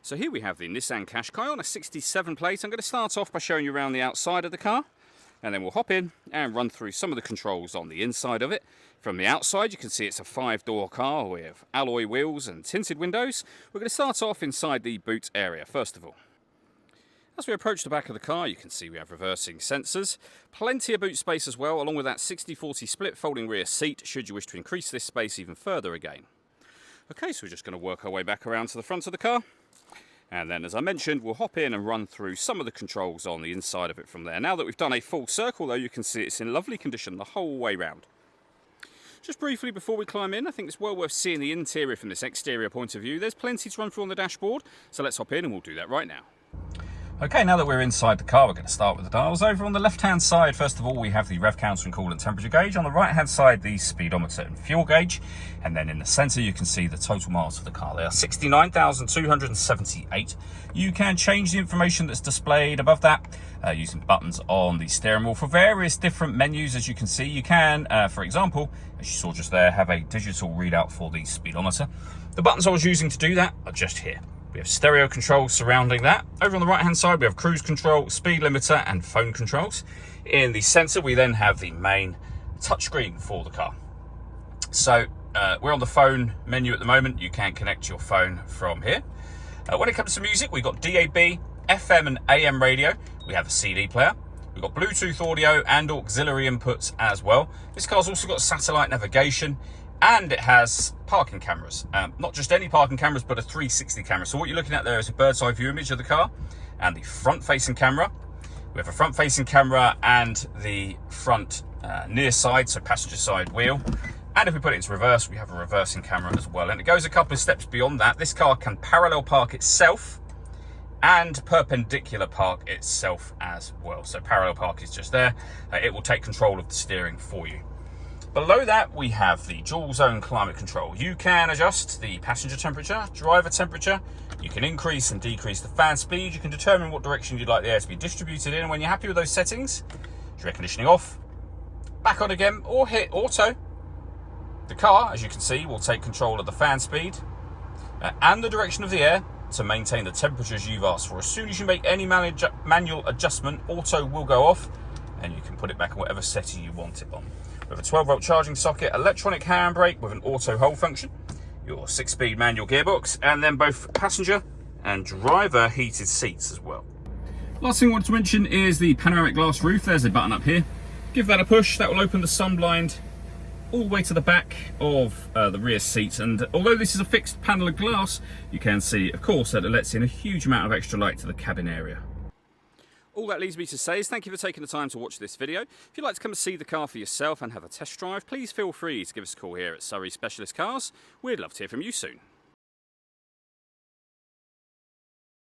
So here we have the Nissan Qashqai on a 67 plate. I'm going to start off by showing you around the outside of the car, and then we'll hop in and run through some of the controls on the inside of it. From the outside, you can see it's a 5-door car with alloy wheels and tinted windows. We're going to start off inside the boot area first of all. As we approach the back of the car, you can see we have reversing sensors, plenty of boot space as well, along with that 60-40 split folding rear seat should you wish to increase this space even further again. Okay, so we're just going to work our way back around to the front of the car. And then, as I mentioned, we'll hop in and run through some of the controls on the inside of it from there. Now that we've done a full circle, though, you can see it's in lovely condition the whole way round. Just briefly before we climb in, I think it's well worth seeing the interior from this exterior point of view. There's plenty to run through on the dashboard, so let's hop in and we'll do that right now. Okay, now that we're inside the car, we're going to start with the dials. Over on the left-hand side, first of all, we have the rev counter and coolant temperature gauge. On the right-hand side, the speedometer and fuel gauge. And then in the centre, you can see the total miles of the car. They are 69,278. You can change the information that's displayed above that using buttons on the steering wheel for various different menus. As you can see, you can, for example, as you saw just there, have a digital readout for the speedometer. The buttons I was using to do that are just here. We have stereo controls surrounding that. Over on the right hand side we have cruise control, speed limiter and phone controls. In the centre we then have the main touchscreen for the car. So we're on the phone menu at the moment. You can connect your phone from here. When it comes to music, we've got DAB, FM and AM radio. We have a CD player. We've got Bluetooth audio and auxiliary inputs as well. This car's also got satellite navigation. And it has parking cameras, not just any parking cameras, but a 360 camera. So what you're looking at there is a bird's eye view image of the car and the front facing camera. We have a front facing camera and the front near side, so passenger side wheel. And if we put it into reverse, we have a reversing camera as well. And it goes a couple of steps beyond that. This car can parallel park itself and perpendicular park itself as well. So parallel park is just there. It will take control of the steering for you. Below that, we have the dual zone climate control. You can adjust the passenger temperature, driver temperature. You can increase and decrease the fan speed. You can determine what direction you'd like the air to be distributed in. And when you're happy with those settings, air conditioning off, back on again, or hit auto. The car, as you can see, will take control of the fan speed and the direction of the air to maintain the temperatures you've asked for. As soon as you make any manual adjustment, auto will go off and you can put it back on whatever setting you want it on. We have a 12-volt charging socket, electronic handbrake with an auto hold function, your 6-speed manual gearbox, and then both passenger and driver heated seats as well. Last thing I wanted to mention is the panoramic glass roof. There's a button up here. Give that a push, that will open the sun blind all the way to the back of the rear seat. And although this is a fixed panel of glass, you can see, of course, that it lets in a huge amount of extra light to the cabin area. All that leaves me to say is thank you for taking the time to watch this video. If you'd like to come and see the car for yourself and have a test drive, please feel free to give us a call here at Surrey Specialist Cars. We'd love to hear from you soon.